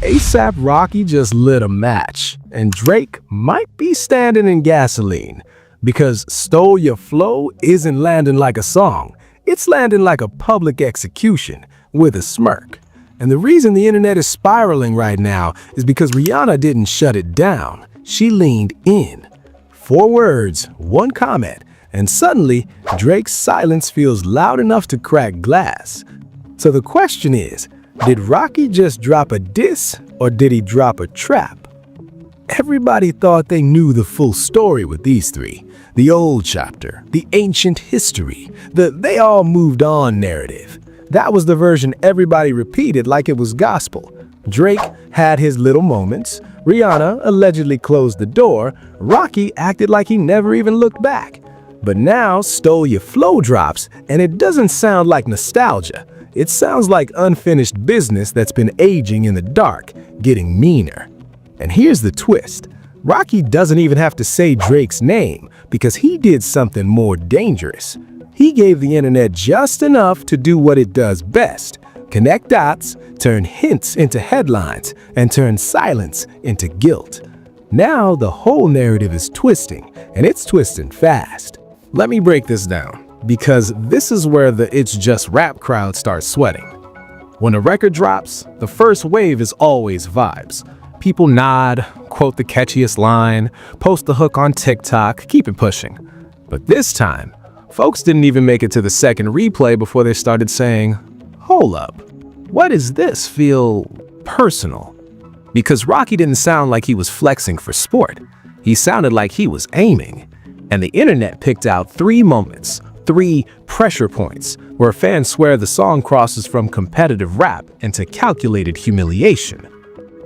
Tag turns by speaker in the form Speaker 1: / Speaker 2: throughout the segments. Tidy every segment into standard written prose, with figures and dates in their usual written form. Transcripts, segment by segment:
Speaker 1: ASAP Rocky just lit a match, and Drake might be standing in gasoline, because Stole Your Flow isn't landing like a song, it's landing like a public execution with a smirk. And the reason the internet is spiraling right now is because Rihanna didn't shut it down, she leaned in. 4 words, 1 comment, and suddenly Drake's silence feels loud enough to crack glass. So the question is, did Rocky just drop a diss or did he drop a trap? Everybody thought they knew the full story with these 3. The old chapter, the ancient history, the they all moved on narrative. That was the version everybody repeated like it was gospel. Drake had his little moments, Rihanna allegedly closed the door, Rocky acted like he never even looked back. But now Stole Your Flow drops, and it doesn't sound like nostalgia. It sounds like unfinished business that's been aging in the dark, getting meaner. And here's the twist. Rocky doesn't even have to say Drake's name because he did something more dangerous. He gave the internet just enough to do what it does best: connect dots, turn hints into headlines, and turn silence into guilt. Now the whole narrative is twisting, and it's twisting fast. Let me break this down, because this is where the "it's just rap" crowd starts sweating. When a record drops, the first wave is always vibes. People nod, quote the catchiest line, post the hook on TikTok, keep it pushing. But this time, folks didn't even make it to the second replay before they started saying, "Hold up, what is this feel personal?" Because Rocky didn't sound like he was flexing for sport. He sounded like he was aiming. And the internet picked out 3 moments, 3 pressure points, where fans swear the song crosses from competitive rap into calculated humiliation.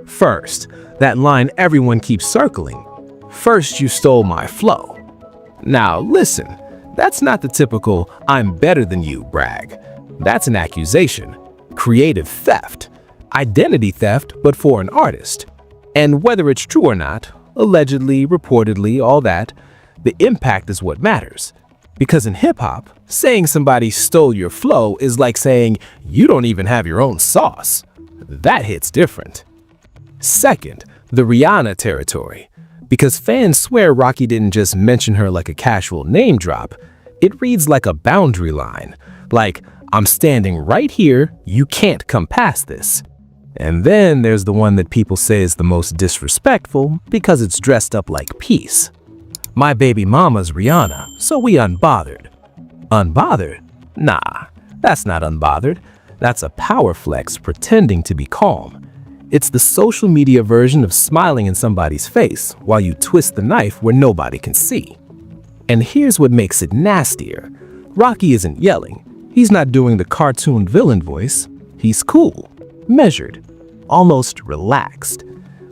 Speaker 1: First, that line everyone keeps circling. "First you stole my flow." Now listen, that's not the typical "I'm better than you" brag. That's an accusation. Creative theft. Identity theft, but for an artist. And whether it's true or not, allegedly, reportedly, all that, the impact is what matters. Because in hip-hop, saying somebody stole your flow is like saying you don't even have your own sauce. That hits different. Second, the Rihanna territory. Because fans swear Rocky didn't just mention her like a casual name drop. It reads like a boundary line. Like, I'm standing right here, you can't come past this. And then there's the one that people say is the most disrespectful because it's dressed up like peace. "My baby mama's Rihanna, so we unbothered." Unbothered? Nah, that's not unbothered. That's a power flex pretending to be calm. It's the social media version of smiling in somebody's face while you twist the knife where nobody can see. And here's what makes it nastier. Rocky isn't yelling. He's not doing the cartoon villain voice. He's cool, measured, almost relaxed.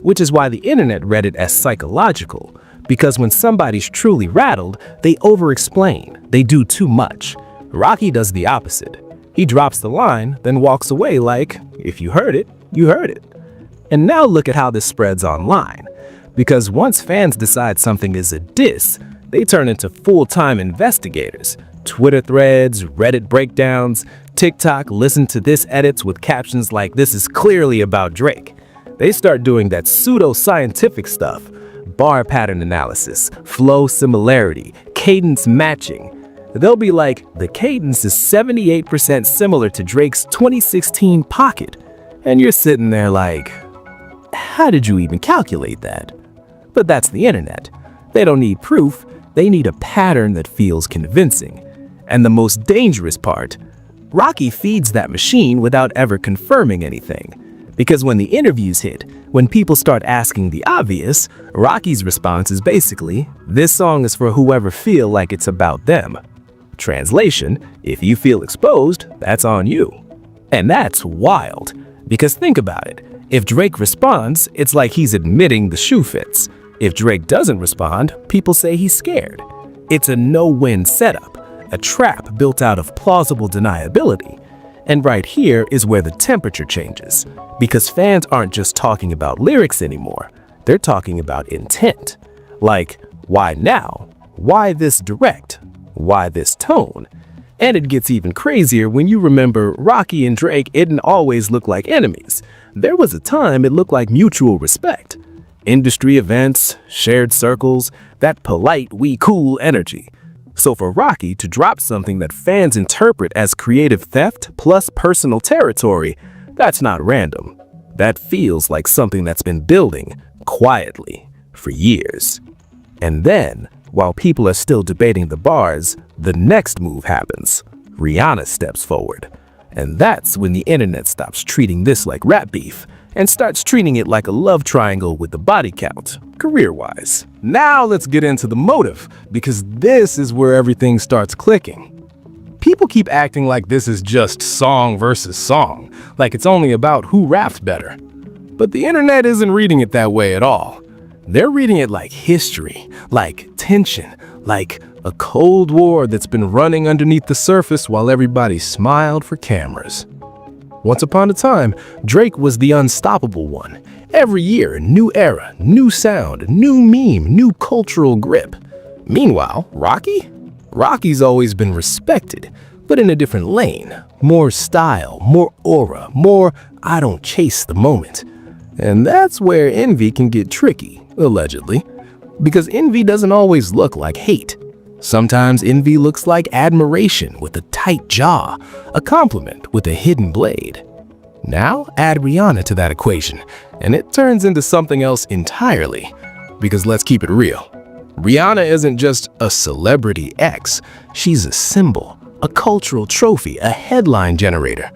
Speaker 1: Which is why the internet read it as psychological. Because when somebody's truly rattled, they over-explain, they do too much. Rocky does the opposite. He drops the line, then walks away like, if you heard it, you heard it. And now look at how this spreads online. Because once fans decide something is a diss, they turn into full-time investigators. Twitter threads, Reddit breakdowns, TikTok listen to this edits with captions like "this is clearly about Drake." They start doing that pseudo-scientific stuff. Bar pattern analysis, flow similarity, cadence matching. They'll be like, the cadence is 78% similar to Drake's 2016 Pocket. And you're sitting there like, how did you even calculate that? But that's the internet. They don't need proof, they need a pattern that feels convincing. And the most dangerous part, Rocky feeds that machine without ever confirming anything. Because when the interviews hit, when people start asking the obvious, Rocky's response is basically, "This song is for whoever feel like it's about them." Translation, if you feel exposed, that's on you. And that's wild. Because think about it. If Drake responds, it's like he's admitting the shoe fits. If Drake doesn't respond, people say he's scared. It's a no-win setup, a trap built out of plausible deniability. And right here is where the temperature changes. Because fans aren't just talking about lyrics anymore. They're talking about intent. Like, why now? Why this direct? Why this tone? And it gets even crazier when you remember Rocky and Drake didn't always look like enemies. There was a time it looked like mutual respect. Industry events, shared circles, that polite, we cool energy. So for Rocky to drop something that fans interpret as creative theft plus personal territory, that's not random. That feels like something that's been building, quietly, for years. And then, while people are still debating the bars, the next move happens. Rihanna steps forward. And that's when the internet stops treating this like rap beef and starts treating it like a love triangle with the body count, career-wise. Now let's get into the motive, because this is where everything starts clicking. People keep acting like this is just song versus song, like it's only about who raps better. But the internet isn't reading it that way at all. They're reading it like history, like tension, like a Cold War that's been running underneath the surface while everybody smiled for cameras. Once upon a time, Drake was the unstoppable one. Every year, new era, new sound, new meme, new cultural grip. Meanwhile, Rocky's always been respected, but in a different lane. More style, more aura, more I don't chase the moment. And that's where envy can get tricky, allegedly. Because envy doesn't always look like hate. Sometimes envy looks like admiration with a tight jaw, a compliment with a hidden blade. Now add Rihanna to that equation, and it turns into something else entirely. Because let's keep it real. Rihanna isn't just a celebrity X, she's a symbol, a cultural trophy, a headline generator.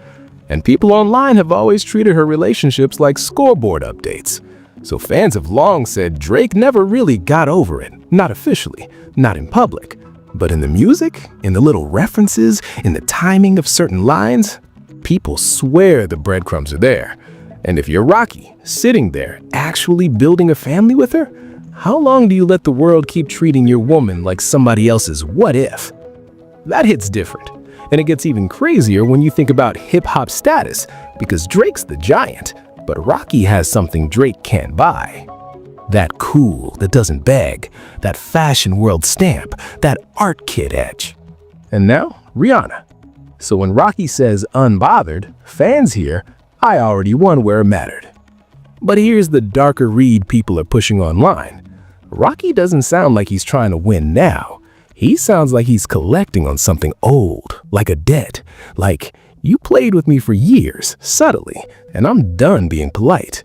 Speaker 1: And people online have always treated her relationships like scoreboard updates. So fans have long said Drake never really got over it, not officially, not in public. But in the music, in the little references, in the timing of certain lines, people swear the breadcrumbs are there. And if you're Rocky, sitting there, actually building a family with her, how long do you let the world keep treating your woman like somebody else's what if? That hits different. And it gets even crazier when you think about hip-hop status, because Drake's the giant, but Rocky has something Drake can't buy. That cool that doesn't beg, that fashion world stamp, that art kid edge. And now, Rihanna. So when Rocky says unbothered, fans hear, I already won where it mattered. But here's the darker read people are pushing online. Rocky doesn't sound like he's trying to win now. He sounds like he's collecting on something old, like a debt, like you played with me for years, subtly, and I'm done being polite.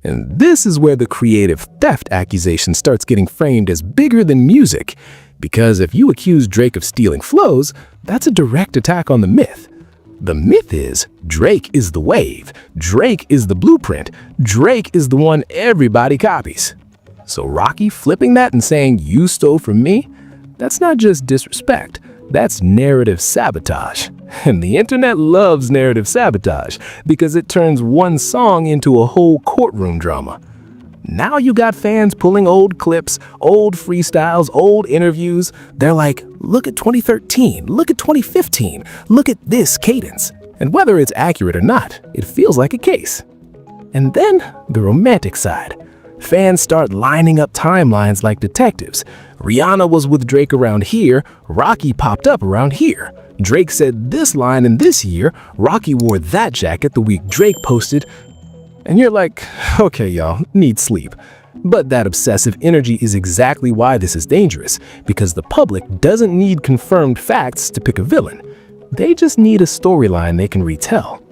Speaker 1: And this is where the creative theft accusation starts getting framed as bigger than music, because if you accuse Drake of stealing flows, that's a direct attack on the myth. The myth is Drake is the wave, Drake is the blueprint, Drake is the one everybody copies. So Rocky flipping that and saying you stole from me, that's not just disrespect, that's narrative sabotage. And the internet loves narrative sabotage because it turns one song into a whole courtroom drama. Now you got fans pulling old clips, old freestyles, old interviews. They're like, look at 2013, look at 2015, look at this cadence. And whether it's accurate or not, it feels like a case. And then the romantic side. Fans start lining up timelines like detectives. Rihanna was with Drake around here, Rocky popped up around here. Drake said this line in this year, Rocky wore that jacket the week Drake posted. And you're like, okay y'all, need sleep. But that obsessive energy is exactly why this is dangerous, because the public doesn't need confirmed facts to pick a villain. They just need a storyline they can retell.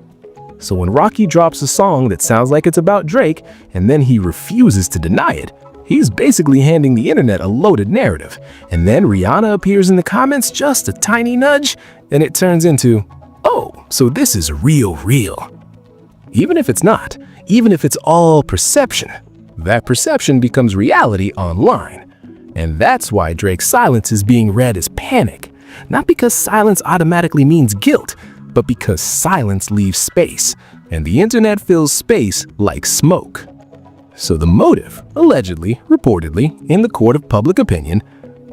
Speaker 1: So when Rocky drops a song that sounds like it's about Drake, and then he refuses to deny it, he's basically handing the internet a loaded narrative. And then Rihanna appears in the comments, just a tiny nudge, and it turns into, oh, so this is real. Even if it's not, even if it's all perception, that perception becomes reality online. And that's why Drake's silence is being read as panic. Not because silence automatically means guilt, but because silence leaves space, and the internet fills space like smoke. So the motive, allegedly, reportedly, in the court of public opinion,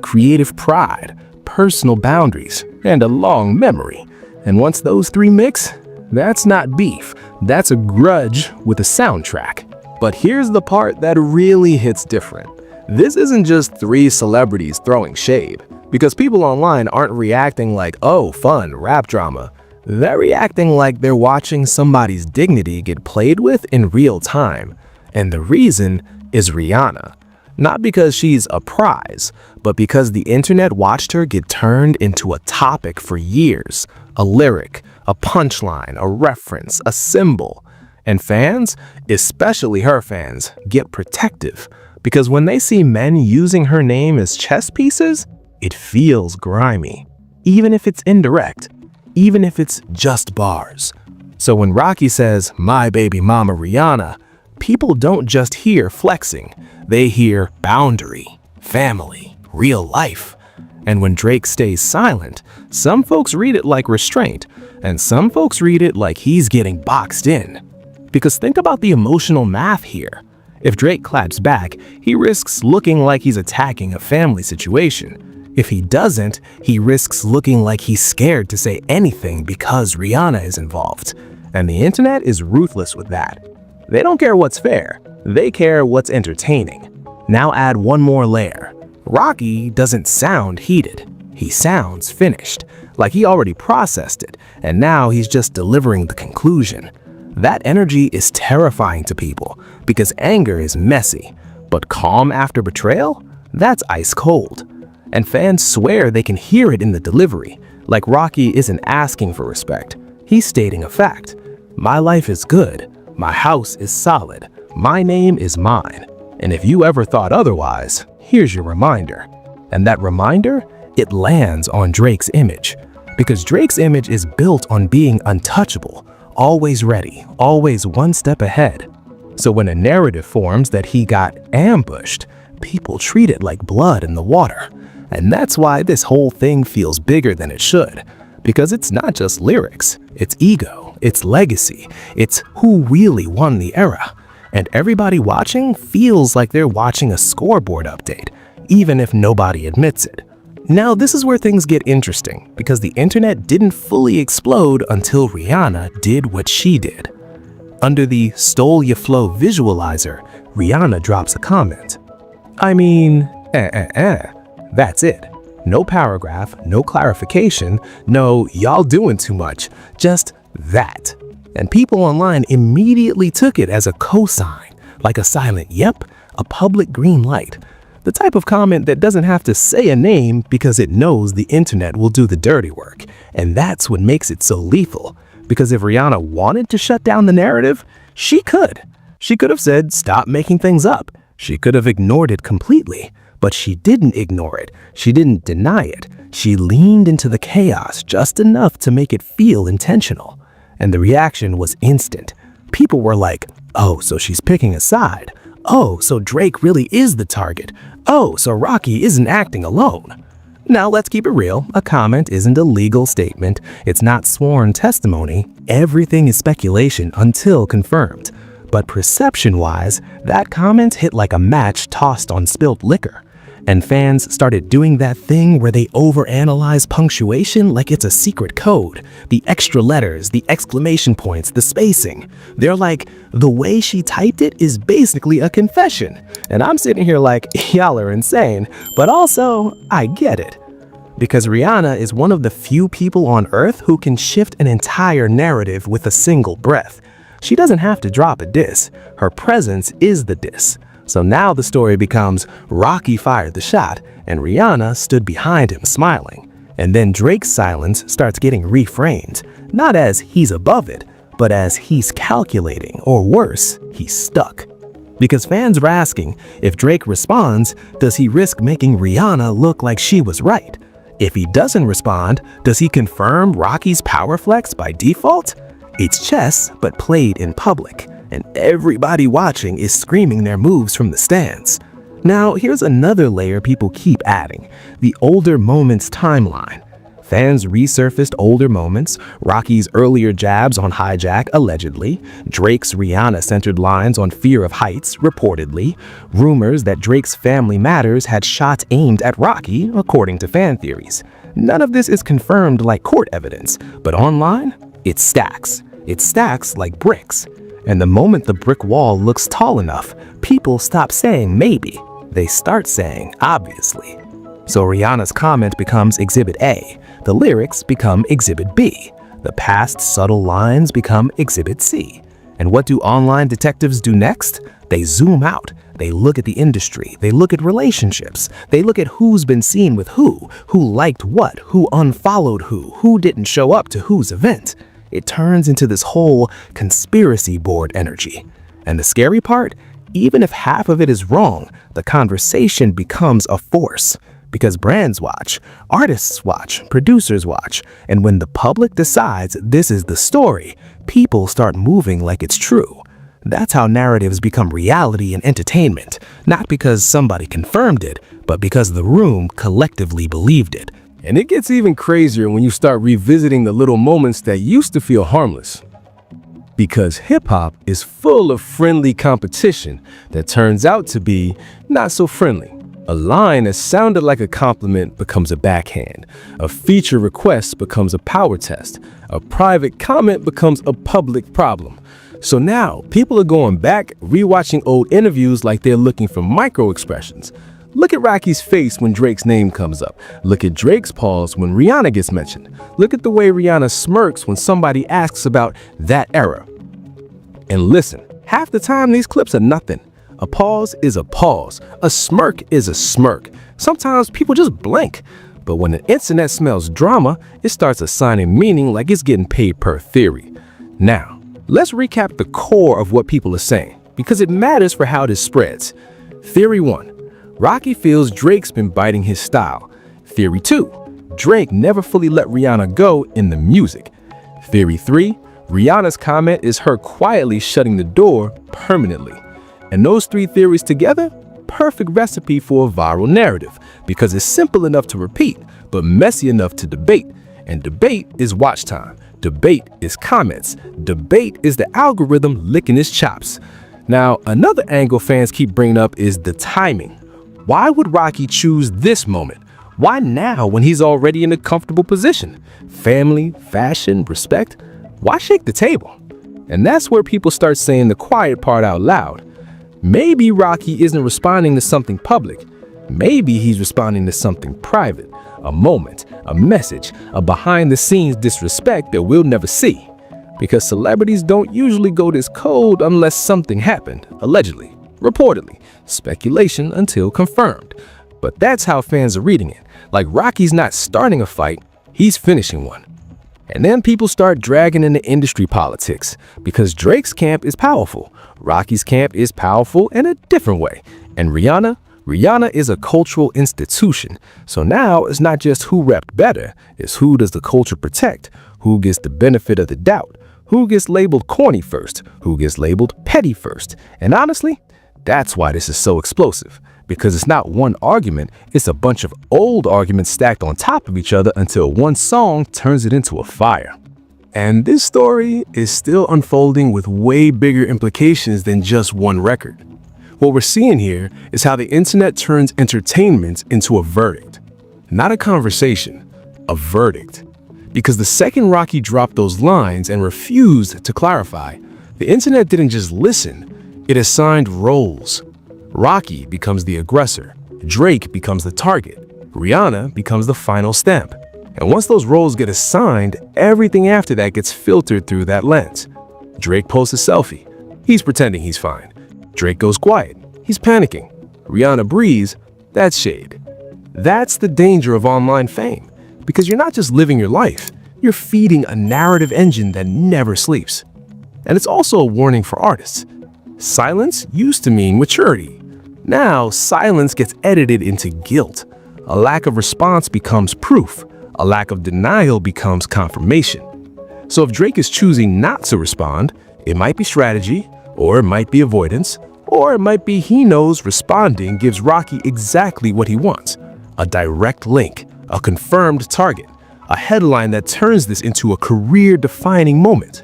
Speaker 1: creative pride, personal boundaries, and a long memory. And once those three mix, that's not beef, that's a grudge with a soundtrack. But here's the part that really hits different. This isn't just three celebrities throwing shade, because people online aren't reacting like, oh, fun, rap drama. They're reacting like they're watching somebody's dignity get played with in real time. And the reason is Rihanna. Not because she's a prize, but because the internet watched her get turned into a topic for years. A lyric, a punchline, a reference, a symbol. And fans, especially her fans, get protective. Because when they see men using her name as chess pieces, it feels grimy. Even if it's indirect. Even if it's just bars. So when Rocky says, "My baby mama Rihanna," people don't just hear flexing. They hear boundary, family, real life. And when Drake stays silent, some folks read it like restraint, and some folks read it like he's getting boxed in. Because think about the emotional math here. If Drake claps back, he risks looking like he's attacking a family situation. If he doesn't, he risks looking like he's scared to say anything because Rihanna is involved. And the internet is ruthless with that. They don't care what's fair. They care what's entertaining. Now add one more layer. Rocky doesn't sound heated. He sounds finished, like he already processed it, and now he's just delivering the conclusion. That energy is terrifying to people because anger is messy, but calm after betrayal? That's ice cold. And fans swear they can hear it in the delivery, like Rocky isn't asking for respect. He's stating a fact. My life is good. My house is solid. My name is mine. And if you ever thought otherwise, here's your reminder. And that reminder, it lands on Drake's image. Because Drake's image is built on being untouchable, always ready, always one step ahead. So when a narrative forms that he got ambushed, people treat it like blood in the water. And that's why this whole thing feels bigger than it should. Because it's not just lyrics, it's ego, it's legacy, it's who really won the era. And everybody watching feels like they're watching a scoreboard update, even if nobody admits it. Now this is where things get interesting, because the internet didn't fully explode until Rihanna did what she did. Under the "Stole Ya Flow" visualizer, Rihanna drops a comment. I mean, That's it. No paragraph, no clarification, no "y'all doing too much," just that. And people online immediately took it as a cosign, like a silent yep, a public green light. The type of comment that doesn't have to say a name because it knows the internet will do the dirty work. And that's what makes it so lethal. Because if Rihanna wanted to shut down the narrative, she could. She could have said, "Stop making things up." She could have ignored it completely. But she didn't ignore it. She didn't deny it. She leaned into the chaos just enough to make it feel intentional. And the reaction was instant. People were like, "Oh, so she's picking a side. Oh, so Drake really is the target. Oh, so Rocky isn't acting alone." Now let's keep it real. A comment isn't a legal statement. It's not sworn testimony. Everything is speculation until confirmed. But perception-wise, that comment hit like a match tossed on spilt liquor. And fans started doing that thing where they overanalyze punctuation like it's a secret code. The extra letters, the exclamation points, the spacing. They're like, the way she typed it is basically a confession. And I'm sitting here like, y'all are insane, but also, I get it. Because Rihanna is one of the few people on earth who can shift an entire narrative with a single breath. She doesn't have to drop a diss. Her presence is the diss. So now the story becomes Rocky fired the shot and Rihanna stood behind him smiling. And then Drake's silence starts getting reframed, not as he's above it, but as he's calculating, or worse, he's stuck. Because fans are asking, if Drake responds, does he risk making Rihanna look like she was right? If he doesn't respond, does he confirm Rocky's power flex by default? It's chess, but played in public. And everybody watching is screaming their moves from the stands. Now, here's another layer people keep adding, the older moments timeline. Fans resurfaced older moments, Rocky's earlier jabs on Hijack, allegedly, Drake's Rihanna-centered lines on Fear of Heights, reportedly, rumors that Drake's Family Matters had shots aimed at Rocky, according to fan theories. None of this is confirmed like court evidence, but online, it stacks. It stacks like bricks. And the moment the brick wall looks tall enough, people stop saying maybe. They start saying obviously. So Rihanna's comment becomes Exhibit A. The lyrics become Exhibit B.
Speaker 2: The past subtle lines become Exhibit C. And what do online detectives do next? They zoom out. They look at the industry. They look at relationships. They look at who's been seen with who liked what, who unfollowed who didn't show up to whose event. It turns into this whole conspiracy board energy. And the scary part? Even if half of it is wrong, the conversation becomes a force. Because brands watch, artists watch, producers watch, and when the public decides this is the story, people start moving like it's true. That's how narratives become reality and entertainment, not because somebody confirmed it, but because the room collectively believed it.
Speaker 1: And it gets even crazier when you start revisiting the little moments that used to feel harmless. Because hip-hop is full of friendly competition that turns out to be not so friendly. A line that sounded like a compliment becomes a backhand. A feature request becomes a power test. A private comment becomes a public problem. So now, people are going back, rewatching old interviews like they're looking for micro-expressions. Look at Rocky's face when Drake's name comes up. Look at Drake's pause when Rihanna gets mentioned. Look at the way Rihanna smirks when somebody asks about that era. And listen, half the time these clips are nothing. A pause is a pause. A smirk is a smirk. Sometimes people just blink. But when the internet smells drama, it starts assigning meaning like it's getting paid per theory. Now, let's recap the core of what people are saying, because it matters for how this spreads. Theory 1. Rocky feels Drake's been biting his style. Theory 2. Drake never fully let Rihanna go in the music. Theory 3. Rihanna's comment is her quietly shutting the door permanently. And those three theories together, perfect recipe for a viral narrative, because it's simple enough to repeat, but messy enough to debate. And debate is watch time. Debate is comments. Debate is the algorithm licking its chops. Now, another angle fans keep bringing up is the timing. Why would Rocky choose this moment? Why now when he's already in a comfortable position? Family, fashion, respect? Why shake the table? And that's where people start saying the quiet part out loud. Maybe Rocky isn't responding to something public. Maybe he's responding to something private, a moment, a message, a behind-the-scenes disrespect that we'll never see. Because celebrities don't usually go this cold unless something happened, allegedly, reportedly, speculation until confirmed. But that's how fans are reading it. Like Rocky's not starting a fight, he's finishing one. And then people start dragging into industry politics because Drake's camp is powerful. Rocky's camp is powerful in a different way. And Rihanna is a cultural institution. So now it's not just who repped better, it's who does the culture protect, who gets the benefit of the doubt, who gets labeled corny first, who gets labeled petty first. And honestly, that's why this is so explosive. Because it's not one argument, it's a bunch of old arguments stacked on top of each other until one song turns it into a fire. And this story is still unfolding with way bigger implications than just one record. What we're seeing here is how the internet turns entertainment into a verdict. Not a conversation, a verdict. Because the second Rocky dropped those lines and refused to clarify, the internet didn't just listen, it assigned roles. Rocky becomes the aggressor, Drake becomes the target, Rihanna becomes the final stamp. And once those roles get assigned, everything after that gets filtered through that lens. Drake posts a selfie. He's pretending he's fine. Drake goes quiet. He's panicking. Rihanna breathes. That's shade. That's the danger of online fame. Because you're not just living your life, you're feeding a narrative engine that never sleeps. And it's also a warning for artists. Silence used to mean maturity. Now, silence gets edited into guilt. A lack of response becomes proof. A lack of denial becomes confirmation. So if Drake is choosing not to respond, it might be strategy, or it might be avoidance, or it might be he knows responding gives Rocky exactly what he wants. A direct link, a confirmed target, a headline that turns this into a career-defining moment.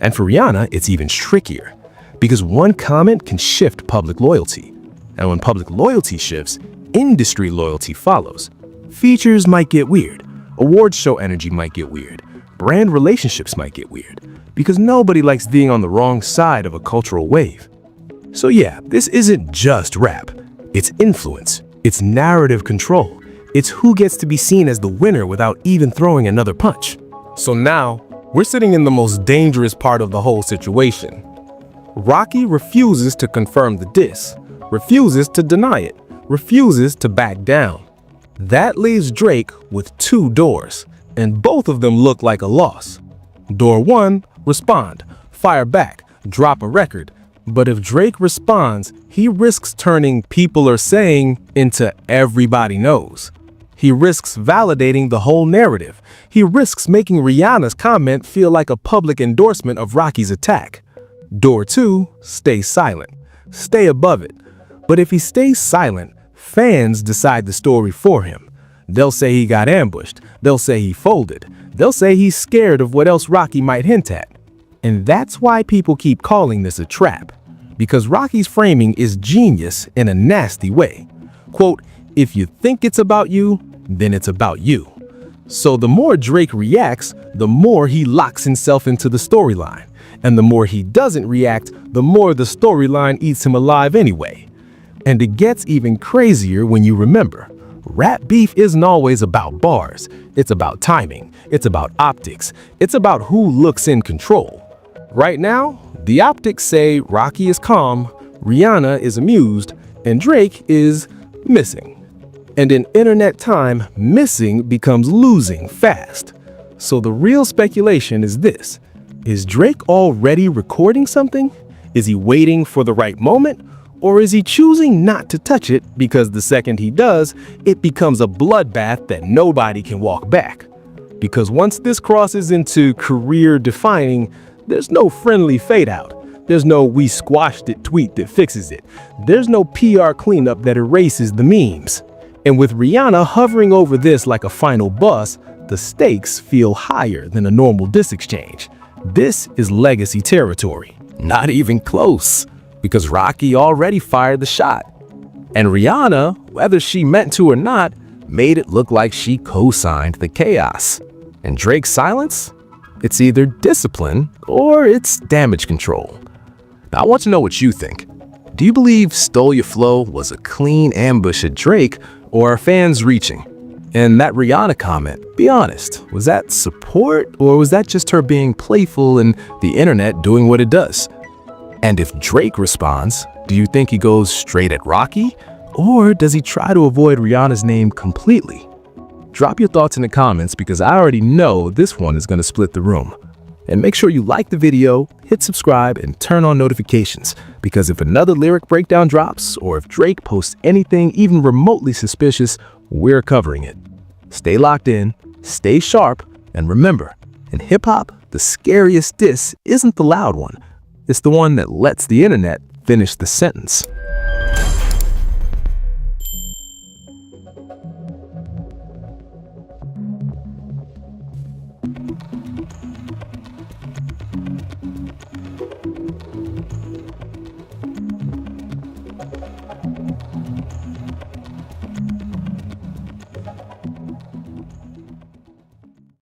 Speaker 1: And for Rihanna, it's even trickier, because one comment can shift public loyalty. And when public loyalty shifts, industry loyalty follows. Features might get weird. Award show energy might get weird. Brand relationships might get weird. Because nobody likes being on the wrong side of a cultural wave. So yeah, this isn't just rap. It's influence. It's narrative control. It's who gets to be seen as the winner without even throwing another punch. So now, We're sitting in the most dangerous part of the whole situation. Rocky refuses to confirm the diss, refuses to deny it, refuses to back down. That leaves Drake with two doors, and both of them look like a loss. Door one, respond, fire back, drop a record. But if Drake responds, he risks turning "people are saying" into "everybody knows." He risks validating the whole narrative. He risks making Rihanna's comment feel like a public endorsement of Rocky's attack. Door two, stay silent. Stay above it. But if he stays silent, fans decide the story for him. They'll say he got ambushed. They'll say he folded. They'll say he's scared of what else Rocky might hint at. And that's why people keep calling this a trap. Because Rocky's framing is genius in a nasty way. Quote, if you think it's about you, then it's about you. So the more Drake reacts, the more he locks himself into the storyline. And the more he doesn't react, the more the storyline eats him alive anyway. And it gets even crazier when you remember, rap beef isn't always about bars. It's about timing. It's about optics. It's about who looks in control. Right now, the optics say Rocky is calm, Rihanna is amused, and Drake is missing. And in internet time, missing becomes losing fast. So the real speculation is this. Is Drake already recording something? Is he waiting for the right moment? Or is he choosing not to touch it because the second he does, it becomes a bloodbath that nobody can walk back? Because once this crosses into career defining, there's no friendly fade out. There's no "we squashed it" tweet that fixes it. There's no PR cleanup that erases the memes. And with Rihanna hovering over this like a final boss, the stakes feel higher than a normal diss exchange. This is legacy territory. Not even close, because Rocky already fired the shot. And Rihanna, whether she meant to or not, made it look like she co-signed the chaos. And Drake's silence? It's either discipline or it's damage control. Now, I want to know what you think. Do you believe Stole Your Flow was a clean ambush at Drake, or are fans reaching? And that Rihanna comment, be honest, was that support or was that just her being playful and the internet doing what it does? And if Drake responds, do you think he goes straight at Rocky, or does he try to avoid Rihanna's name completely? Drop your thoughts in the comments because I already know this one is going to split the room. And make sure you like the video, hit subscribe, and turn on notifications, because if another lyric breakdown drops, or if Drake posts anything even remotely suspicious, we're covering it. Stay locked in, stay sharp, and remember, in hip-hop, the scariest diss isn't the loud one. It's the one that lets the internet finish the sentence.